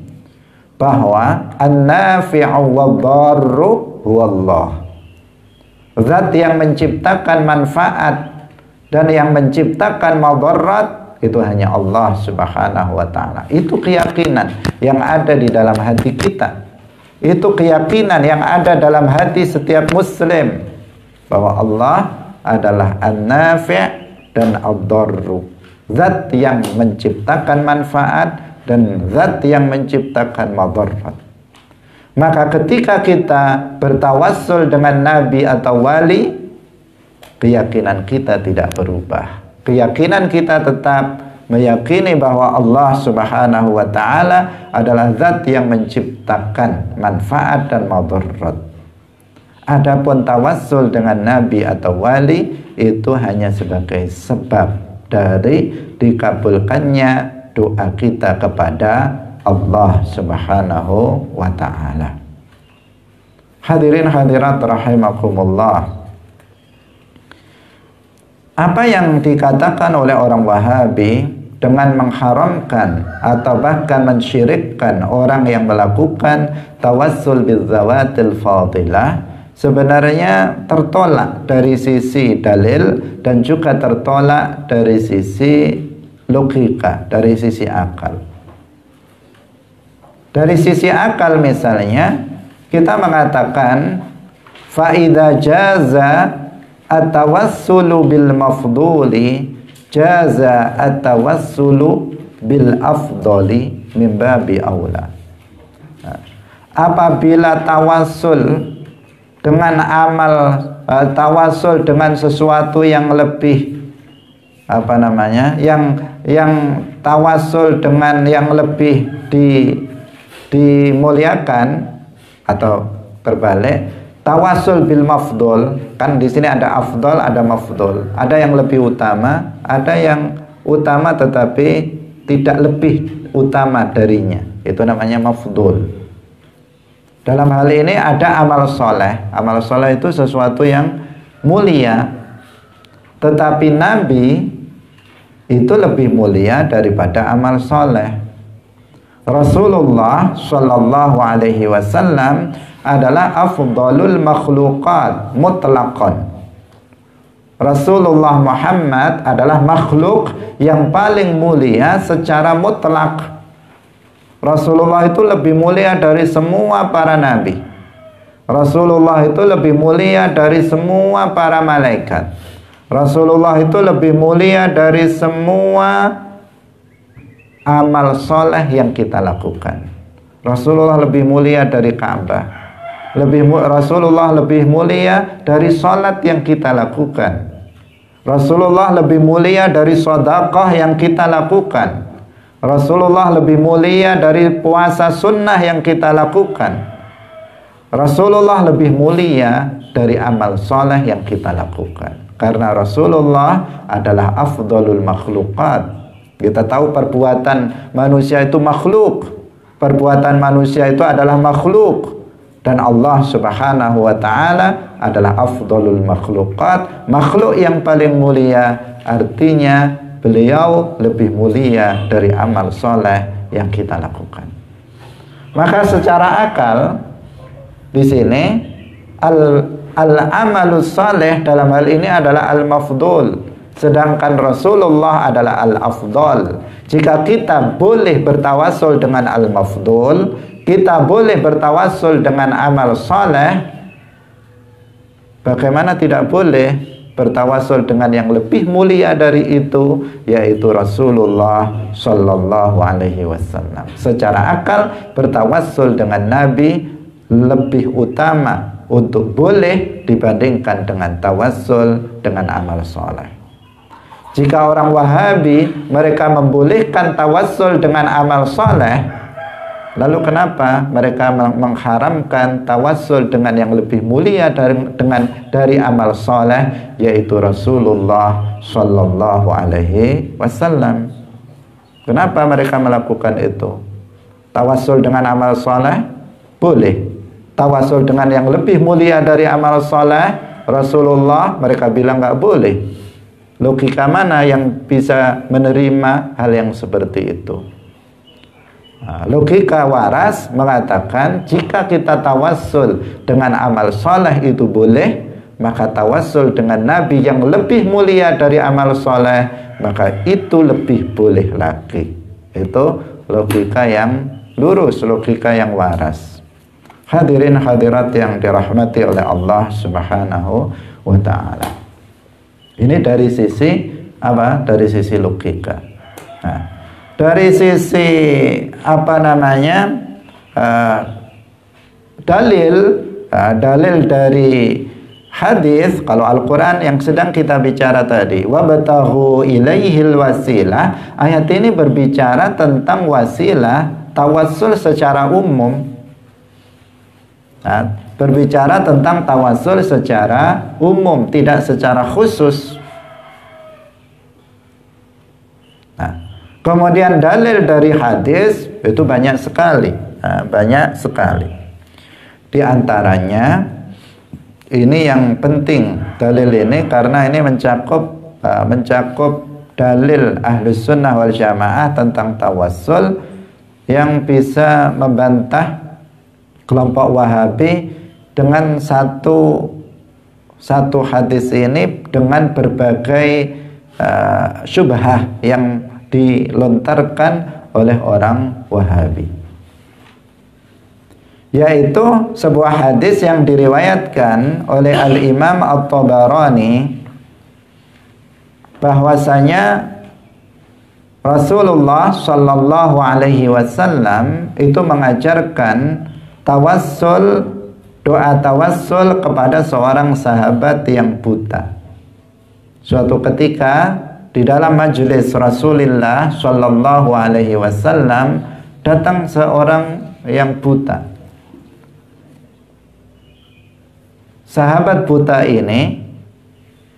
bahwa an-nafi'u wad-darru huwallah. Zat yang menciptakan manfaat dan yang menciptakan madarat itu hanya Allah Subhanahu wa taala. Itu keyakinan yang ada di dalam hati kita. Itu keyakinan yang ada dalam hati setiap muslim bahwa Allah adalah an-nafi' dan ad-darru. Zat yang menciptakan manfaat dan zat yang menciptakan madarat. Maka ketika kita bertawassul dengan nabi atau wali, keyakinan kita tidak berubah. Keyakinan kita tetap meyakini bahwa Allah Subhanahu wa taala adalah zat yang menciptakan manfaat dan madarat. Adapun tawassul dengan nabi atau wali itu hanya sebagai sebab dari dikabulkannya doa kita kepada Allah Subhanahu wa taala. Hadirin hadirat rahimakumullah. Apa yang dikatakan oleh orang Wahabi dengan mengharamkan atau bahkan mensyirikkan orang yang melakukan tawassul bizawatil fadilah sebenarnya tertolak dari sisi dalil dan juga tertolak dari sisi logika, dari sisi akal. Dari sisi akal misalnya kita mengatakan faida jaza at-tawassulu bil mafduli jaza at-tawassulu bil afdali min babi aula. Apabila tawassul dengan amal, tawassul dengan sesuatu yang lebih yang tawassul dengan yang lebih dimuliakan, atau berbalik, tawassul bil mafdul, kan di sini ada afdal, ada mafdul, ada yang lebih utama, ada yang utama tetapi tidak lebih utama darinya, itu namanya mafdul. Dalam hal ini ada amal soleh. Amal soleh itu sesuatu yang mulia, tetapi Nabi itu lebih mulia daripada amal soleh. Rasulullah Shallallahu Alaihi Wasallam adalah afdalul makhluqat mutlaqan. Rasulullah Muhammad adalah makhluk yang paling mulia secara mutlak. Rasulullah itu lebih mulia dari semua para nabi. Rasulullah itu lebih mulia dari semua para malaikat. Rasulullah itu lebih mulia dari semua amal soleh yang kita lakukan. Rasulullah lebih mulia dari Ka'bah. Rasulullah lebih mulia dari salat yang kita lakukan. Rasulullah lebih mulia dari sedekah yang kita lakukan. Rasulullah lebih mulia dari puasa sunnah yang kita lakukan. Rasulullah lebih mulia dari amal soleh yang kita lakukan. Karena Rasulullah adalah afdalul makhluqat. Kita tahu perbuatan manusia itu makhluk. Perbuatan manusia itu adalah makhluk. Dan Allah Subhanahu wa ta'ala adalah afdalul makhluqat, makhluk yang paling mulia, artinya beliau lebih mulia dari amal soleh yang kita lakukan. Maka secara akal di sini al-amalus soleh dalam hal ini adalah al-mafdul, sedangkan Rasulullah adalah al-afdal. Jika kita boleh bertawassul dengan al-mafdul, kita boleh bertawassul dengan amal soleh, bagaimana tidak boleh bertawasul dengan yang lebih mulia dari itu, yaitu Rasulullah Shallallahu Alaihi Wasallam. Secara akal, bertawasul dengan Nabi lebih utama untuk boleh dibandingkan dengan tawasul dengan amal soleh. Jika orang Wahabi mereka membolehkan tawasul dengan amal soleh, lalu kenapa mereka mengharamkan tawasul dengan yang lebih mulia dari amal soleh, yaitu Rasulullah Shallallahu Alaihi Wasallam? Kenapa mereka melakukan itu? Tawasul dengan amal soleh boleh, tawasul dengan yang lebih mulia dari amal soleh Rasulullah mereka bilang nggak boleh. Logika mana yang bisa menerima hal yang seperti itu? Logika waras mengatakan jika kita tawasul dengan amal soleh itu boleh, maka tawasul dengan Nabi yang lebih mulia dari amal soleh, maka itu lebih boleh lagi. Itu logika yang lurus, logika yang waras. Hadirin hadirat yang dirahmati oleh Allah Subhanahu wa ta'ala. Ini dari sisi apa? Dari sisi logika. Nah, dari sisi apa namanya dalil dari hadis, kalau Al-Quran yang sedang kita bicara tadi, wabtaghu ilaihil wasilah, ayat ini berbicara tentang wasilah tawassul secara umum. Nah, berbicara tentang tawasul secara umum, tidak secara khusus. Nah, kemudian dalil dari hadis itu banyak sekali, banyak sekali. Di antaranya ini yang penting dalil ini karena ini mencakup dalil Ahlus Sunnah wal Jamaah tentang tawasul yang bisa membantah kelompok Wahabi dengan satu hadis ini dengan berbagai syubhah yang dilontarkan oleh orang Wahabi, yaitu sebuah hadis yang diriwayatkan oleh Al-Imam At-Tabarani bahwasanya Rasulullah Shallallahu Alaihi Wasallam itu mengajarkan tawassul, doa tawassul kepada seorang sahabat yang buta. Suatu ketika di dalam majelis Rasulullah Shallallahu Alaihi Wasallam datang seorang yang buta. Sahabat buta ini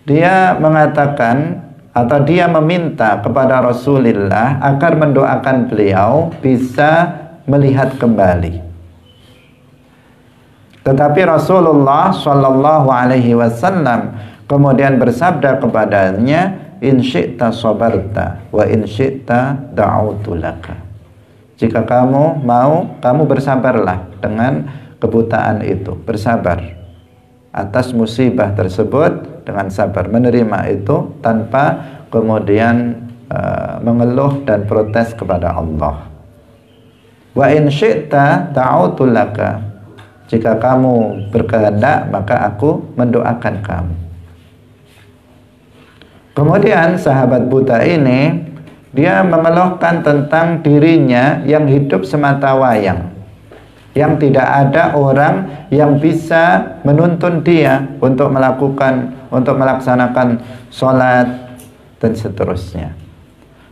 dia mengatakan atau dia meminta kepada Rasulullah agar mendoakan beliau bisa melihat kembali. Tetapi Rasulullah Shallallahu Alaihi Wasallam kemudian bersabda kepadanya, in syi'ta sabarta wa in syi'ta da'utu laka. Jika kamu mau, kamu bersabarlah dengan kebutaan itu, bersabar atas musibah tersebut dengan sabar, menerima itu tanpa kemudian mengeluh dan protes kepada Allah. Wa in syi'ta da'utu laka. Jika kamu berkehendak, maka aku mendoakan kamu. Kemudian sahabat buta ini dia mengeluhkan tentang dirinya yang hidup semata wayang, yang tidak ada orang yang bisa menuntun dia untuk melaksanakan sholat dan seterusnya.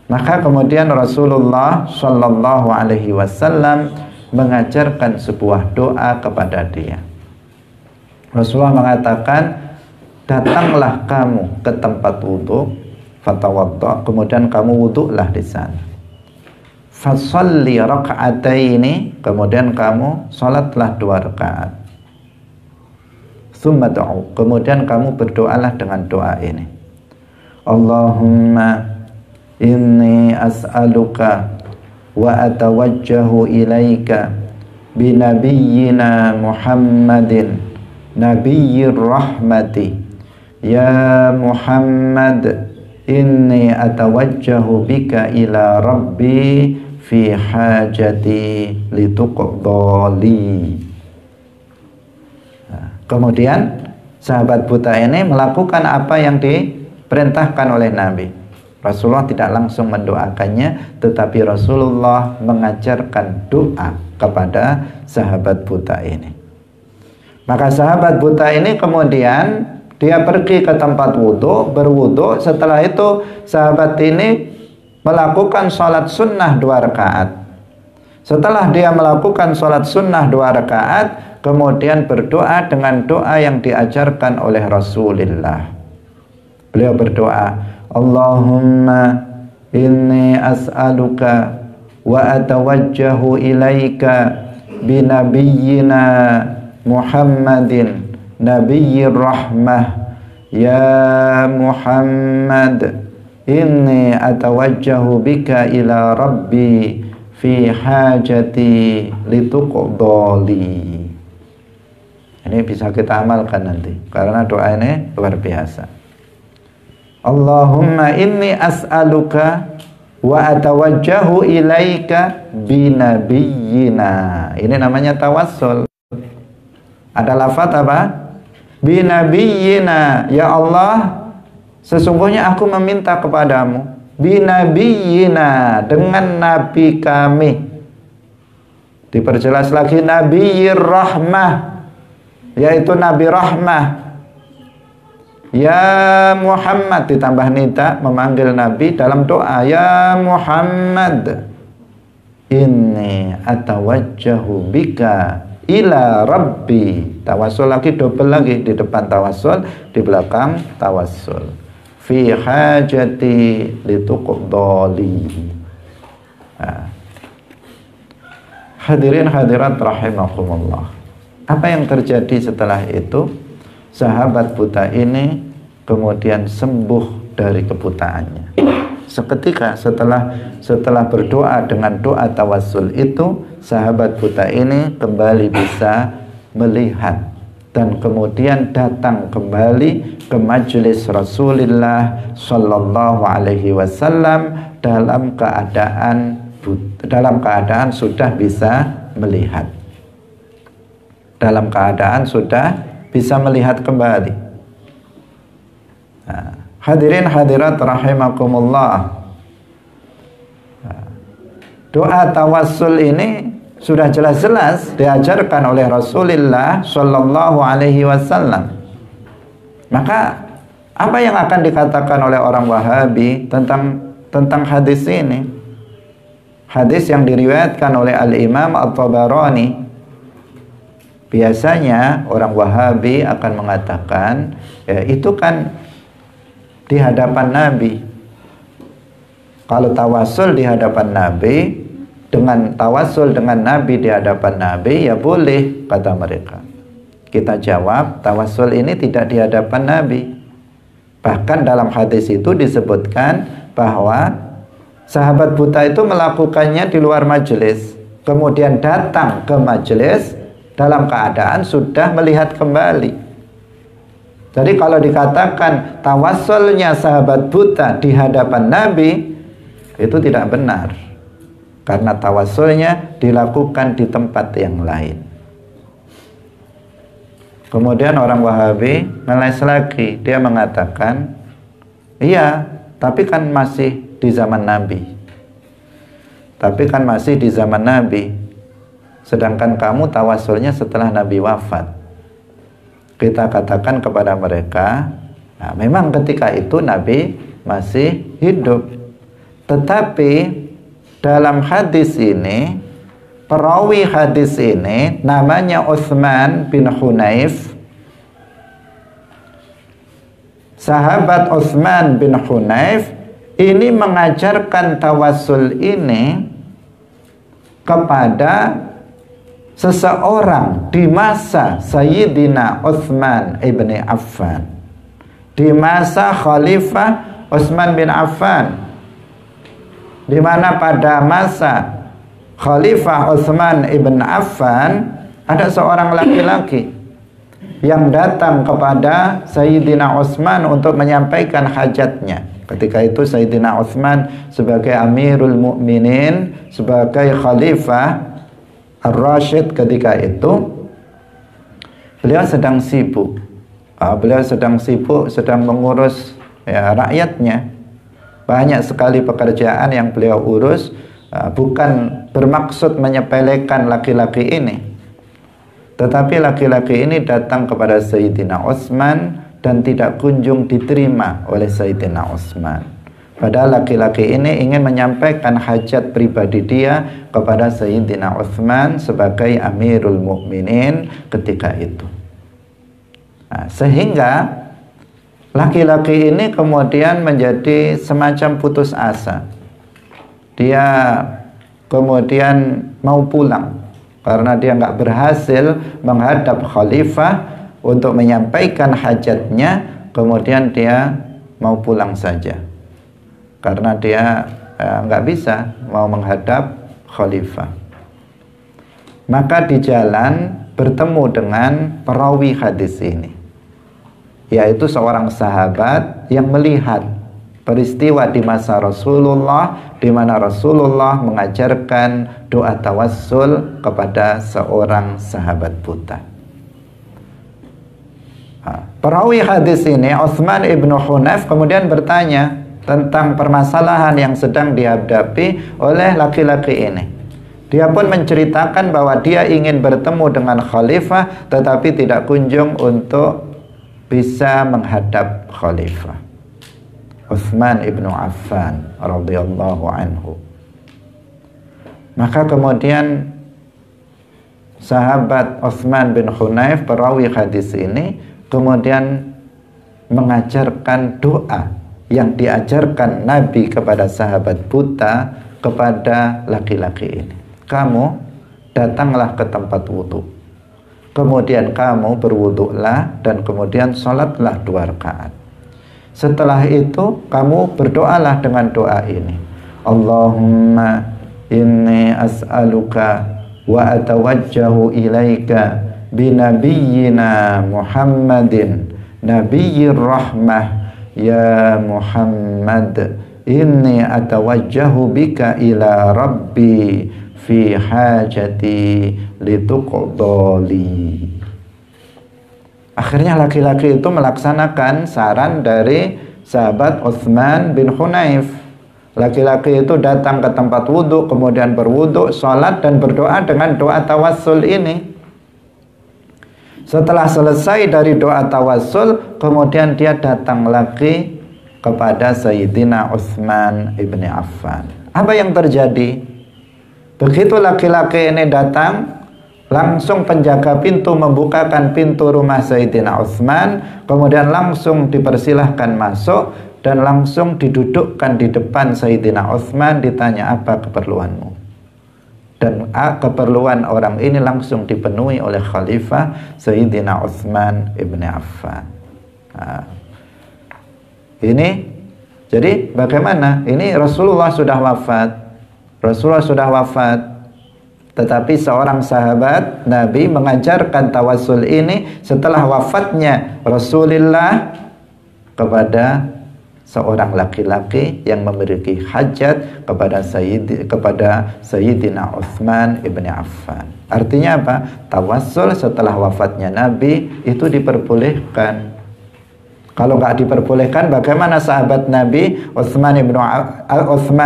Maka kemudian Rasulullah Shallallahu Alaihi Wasallam mengajarkan sebuah doa kepada dia. Rasulullah mengatakan, datanglah kamu ke tempat wudhu, fatawadda, kemudian kamu wudhulah di sana. Fasalli raka'ataini, kemudian kamu salatlah 2 rakaat. Tsumma du'u, kemudian kamu berdoalah dengan doa ini. Allahumma inni as'aluka wa atawajjahu ilaika binabiyyina Muhammadin nabiyyir rahmati ya Muhammad inni atawajjahu bika ila rabbi fi hajati lituqdali. Kemudian sahabat buta ini melakukan apa yang diperintahkan oleh Nabi. Rasulullah tidak langsung mendoakannya, tetapi Rasulullah mengajarkan doa kepada sahabat buta ini. Maka sahabat buta ini kemudian dia pergi ke tempat wudhu, berwudhu. Setelah itu sahabat ini melakukan sholat sunnah 2 rakaat. Setelah dia melakukan sholat sunnah 2 rakaat, kemudian berdoa dengan doa yang diajarkan oleh Rasulullah. Beliau berdoa, Allahumma inni as'aluka wa atawajjahu ilaika binabiyyina Muhammadin nabiyyir rahmah ya Muhammad inni atawajjahu bika ila rabbi fi hajati lituqdali. Ini bisa kita amalkan nanti karena doa ini luar biasa. Allahumma inni as'aluka wa atawajjahu ilaika binabiyyina. Ini namanya tawassul. Ada lafaz apa? Binabiyyina. Ya Allah, sesungguhnya aku meminta kepadamu binabiyyina, dengan nabi kami. Diperjelas lagi, nabiyyir rahmah, yaitu nabi rahmah. Ya Muhammad, ditambah nida, memanggil Nabi dalam doa, ya Muhammad inni atawajjahu bika ila rabbi. Tawassul lagi, double lagi, di depan tawassul, di belakang tawassul. Fi hajati lituqdali. Hadirin hadirat rahimakumullah. Apa yang terjadi setelah itu? Sahabat buta ini kemudian sembuh dari kebutaannya. Seketika setelah berdoa dengan doa tawassul itu, sahabat buta ini kembali bisa melihat dan kemudian datang kembali ke majelis Rasulullah Shallallahu Alaihi Wasallam dalam keadaan sudah bisa melihat, dalam keadaan sudah bisa melihat kembali. Hadirin hadirat rahimakumullah. Doa tawassul ini sudah jelas-jelas diajarkan oleh Rasulullah Shallallahu Alaihi Wasallam. Maka apa yang akan dikatakan oleh orang Wahabi tentang hadis ini? Hadis yang diriwayatkan oleh Al-Imam At-Tabarani. Biasanya orang Wahabi akan mengatakan, ya, itu kan di hadapan Nabi. Kalau tawassul di hadapan Nabi, dengan tawassul dengan Nabi di hadapan Nabi, ya boleh, kata mereka. Kita jawab, tawassul ini tidak di hadapan Nabi. Bahkan dalam hadis itu disebutkan bahwa sahabat buta itu melakukannya di luar majelis, kemudian datang ke majelis dalam keadaan sudah melihat kembali. Jadi kalau dikatakan tawassulnya sahabat buta di hadapan Nabi, itu tidak benar, karena tawassulnya dilakukan di tempat yang lain. Kemudian orang Wahabi ngeles lagi, dia mengatakan, iya, tapi kan masih di zaman Nabi. Tapi kan masih di zaman Nabi. Sedangkan kamu tawassulnya setelah Nabi wafat. Kita katakan kepada mereka, nah, memang ketika itu Nabi masih hidup. Tetapi dalam hadis ini, perawi hadis ini namanya Utsman bin Hunayf. Sahabat Utsman bin Hunayf ini mengajarkan tawassul ini kepada seseorang di masa Sayyidina Utsman ibn Affan, di masa Khalifah Utsman bin Affan, di mana pada masa Khalifah Utsman ibn Affan ada seorang laki-laki yang datang kepada Sayyidina Utsman untuk menyampaikan hajatnya. Ketika itu Sayyidina Utsman sebagai Amirul Mukminin, sebagai Khalifah Ar-Rasyid ketika itu, beliau sedang sibuk Beliau sedang sibuk, sedang mengurus ya, rakyatnya. Banyak sekali pekerjaan yang beliau urus. Bukan bermaksud menyepelekan laki-laki ini, tetapi laki-laki ini datang kepada Sayyidina Utsman dan tidak kunjung diterima oleh Sayyidina Utsman. Padahal laki-laki ini ingin menyampaikan hajat pribadi dia kepada Sayyidina Utsman sebagai Amirul Mukminin ketika itu. Sehingga laki-laki ini kemudian menjadi semacam putus asa. Dia kemudian mau pulang karena dia nggak berhasil menghadap khalifah untuk menyampaikan hajatnya. Kemudian dia mau pulang saja karena dia nggak bisa mau menghadap khalifah. Maka di jalan bertemu dengan perawi hadis ini, yaitu seorang sahabat yang melihat peristiwa di masa Rasulullah, di mana Rasulullah mengajarkan doa tawassul kepada seorang sahabat buta. Perawi hadis ini, Utsman ibnu Hunayf, kemudian bertanya tentang permasalahan yang sedang dihadapi oleh laki-laki ini. Dia pun menceritakan bahwa dia ingin bertemu dengan khalifah, tetapi tidak kunjung untuk bisa menghadap khalifah. Utsman ibnu Affan radhiyallahu anhu. Maka kemudian sahabat Utsman bin Hunayf, perawi hadis ini, kemudian mengajarkan doa yang diajarkan Nabi kepada sahabat buta kepada laki-laki ini. Kamu datanglah ke tempat wudhu, kemudian kamu berwudhulah dan kemudian sholatlah 2 rakaat. Setelah itu kamu berdoalah dengan doa ini. Allahumma inni as'aluka wa atawajjahu ilaika binabiyyina Muhammadin nabiyyir rahmah ya Muhammad inni atawajjahu bika ila rabbi fi hajati lituqdali. Akhirnya laki-laki itu melaksanakan saran dari sahabat Utsman bin Hunayf. Laki-laki itu datang ke tempat wudhu, kemudian berwudhu, sholat dan berdoa dengan doa tawassul ini. Setelah selesai dari doa tawassul, kemudian dia datang lagi kepada Sayyidina Utsman ibn Affan. Apa yang terjadi? Begitu laki-laki ini datang, langsung penjaga pintu membukakan pintu rumah Sayyidina Utsman, kemudian langsung dipersilahkan masuk dan langsung didudukkan di depan Sayyidina Utsman, ditanya apa keperluanmu. Dan keperluan orang ini langsung dipenuhi oleh Khalifah Sayyidina Utsman ibn Affan. Ini jadi bagaimana? Ini Rasulullah sudah wafat. Rasulullah sudah wafat. Tetapi seorang sahabat Nabi mengajarkan tawassul ini setelah wafatnya Rasulullah kepada seorang laki-laki yang memiliki hajat kepada Sayyidina Utsman ibn Affan. Artinya apa? Tawassul setelah wafatnya Nabi itu diperbolehkan. Kalau nggak diperbolehkan, bagaimana sahabat Nabi Utsman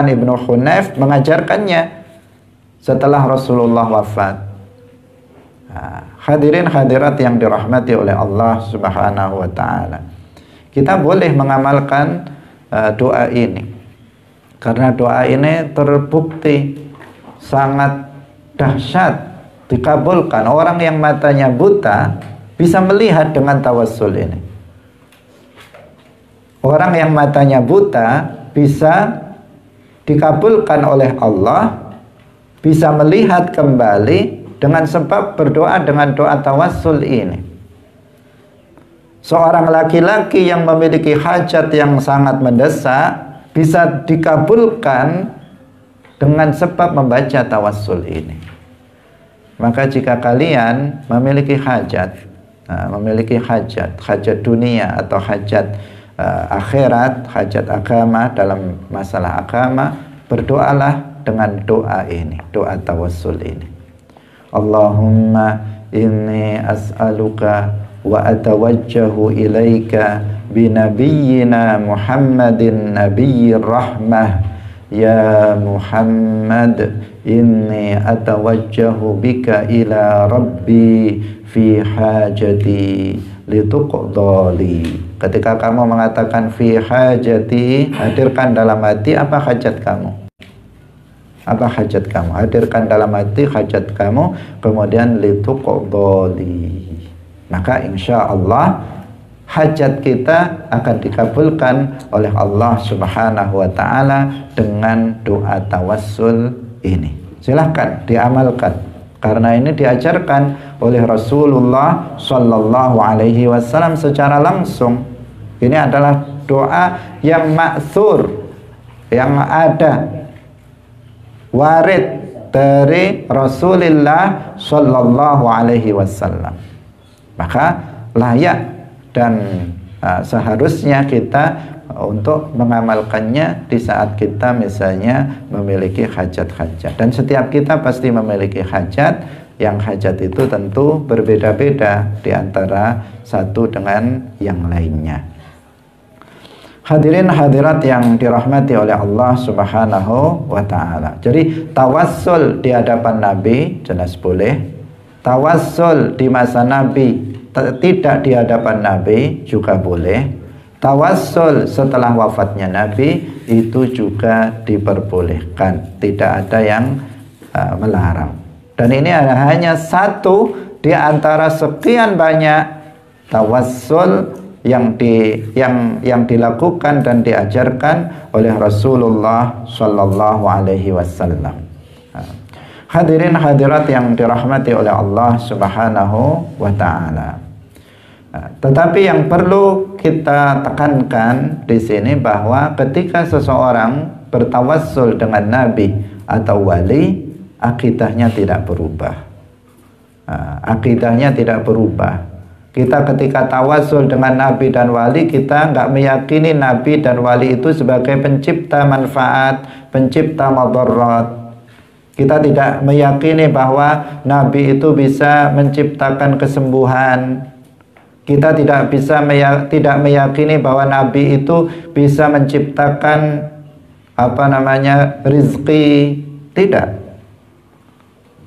ibn Hunayf mengajarkannya setelah Rasulullah wafat? Hadirin hadirat yang dirahmati oleh Allah Subhanahu wa taala. Kita boleh mengamalkan doa ini karena doa ini terbukti sangat dahsyat dikabulkan. Orang yang matanya buta bisa melihat dengan tawassul ini. Orang yang matanya buta bisa dikabulkan oleh Allah, bisa melihat kembali dengan sebab berdoa dengan doa tawassul ini. Seorang laki-laki yang memiliki hajat yang sangat mendesak bisa dikabulkan dengan sebab membaca tawassul ini. Maka jika kalian memiliki hajat, hajat dunia atau hajat akhirat, hajat agama dalam masalah agama, berdoalah dengan doa ini, doa tawassul ini. Allahumma inni as'aluka wa atawajjahu ilaika binabiyyina Muhammadin nabiyyir rahmah ya Muhammad inni atawajjahu bika ila rabbi fi hajati lituqdali. Ketika kamu mengatakan fi hajati, hadirkan dalam hati apa hajat kamu. Apa hajat kamu? Hadirkan dalam hati hajat kamu, kemudian lituqdali. Maka insya Allah hajat kita akan dikabulkan oleh Allah Subhanahu wa Ta'ala dengan doa tawassul ini. Silahkan diamalkan, karena ini diajarkan oleh Rasulullah Sallallahu Alaihi Wasallam secara langsung. Ini adalah doa yang ma'thur, yang ada warid dari Rasulullah Sallallahu Alaihi Wasallam. Maka layak dan seharusnya kita untuk mengamalkannya di saat kita misalnya memiliki hajat-hajat. Dan setiap kita pasti memiliki hajat, yang hajat itu tentu berbeda-beda di antara satu dengan yang lainnya. Hadirin hadirat yang dirahmati oleh Allah Subhanahu wa Ta'ala. Jadi tawassul di hadapan Nabi jelas boleh. Tawassul di masa Nabi tidak di hadapan Nabi juga boleh. Tawassul setelah wafatnya Nabi itu juga diperbolehkan. Tidak ada yang melarang. Dan ini hanya satu di antara sekian banyak tawassul yang dilakukan dan diajarkan oleh Rasulullah Sallallahu Alaihi Wasallam. Hadirin hadirat yang dirahmati oleh Allah Subhanahu wa Ta'ala. Tetapi yang perlu kita tekankan di sini bahwa ketika seseorang bertawassul dengan nabi atau wali, akidahnya tidak berubah. Akidahnya tidak berubah. Kita ketika tawassul dengan nabi dan wali, kita nggak meyakini nabi dan wali itu sebagai pencipta manfaat, pencipta madarat. Kita tidak meyakini bahwa nabi itu bisa menciptakan kesembuhan. Kita tidak meyakini bahwa nabi itu bisa menciptakan rizki. Tidak.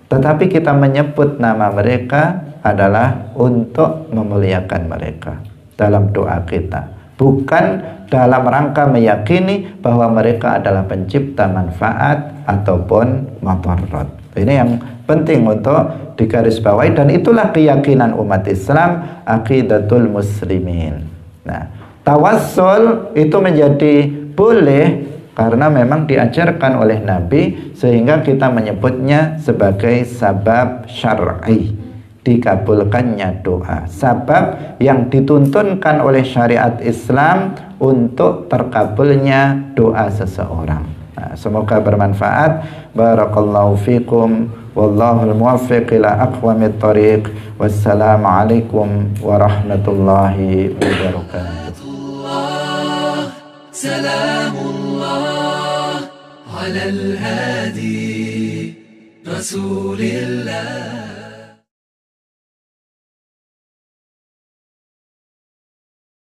Tetapi kita menyebut nama mereka adalah untuk memuliakan mereka dalam doa kita, bukan dalam rangka meyakini bahwa mereka adalah pencipta manfaat ataupun madarat. Ini yang penting untuk digarisbawahi, dan itulah keyakinan umat Islam, aqidatul muslimin. Nah, tawassul itu menjadi boleh karena memang diajarkan oleh Nabi, sehingga kita menyebutnya sebagai sabab syar'i, dikabulkannya doa, sabab yang dituntunkan oleh syariat Islam untuk terkabulnya doa seseorang. Nah, semoga bermanfaat. Barakallahu fikum, wallahul muwaffiq ila aqwamit thoriq. Wassalamualaikum warahmatullahi wabarakatuh. سلام الله على الهادي رسول الله.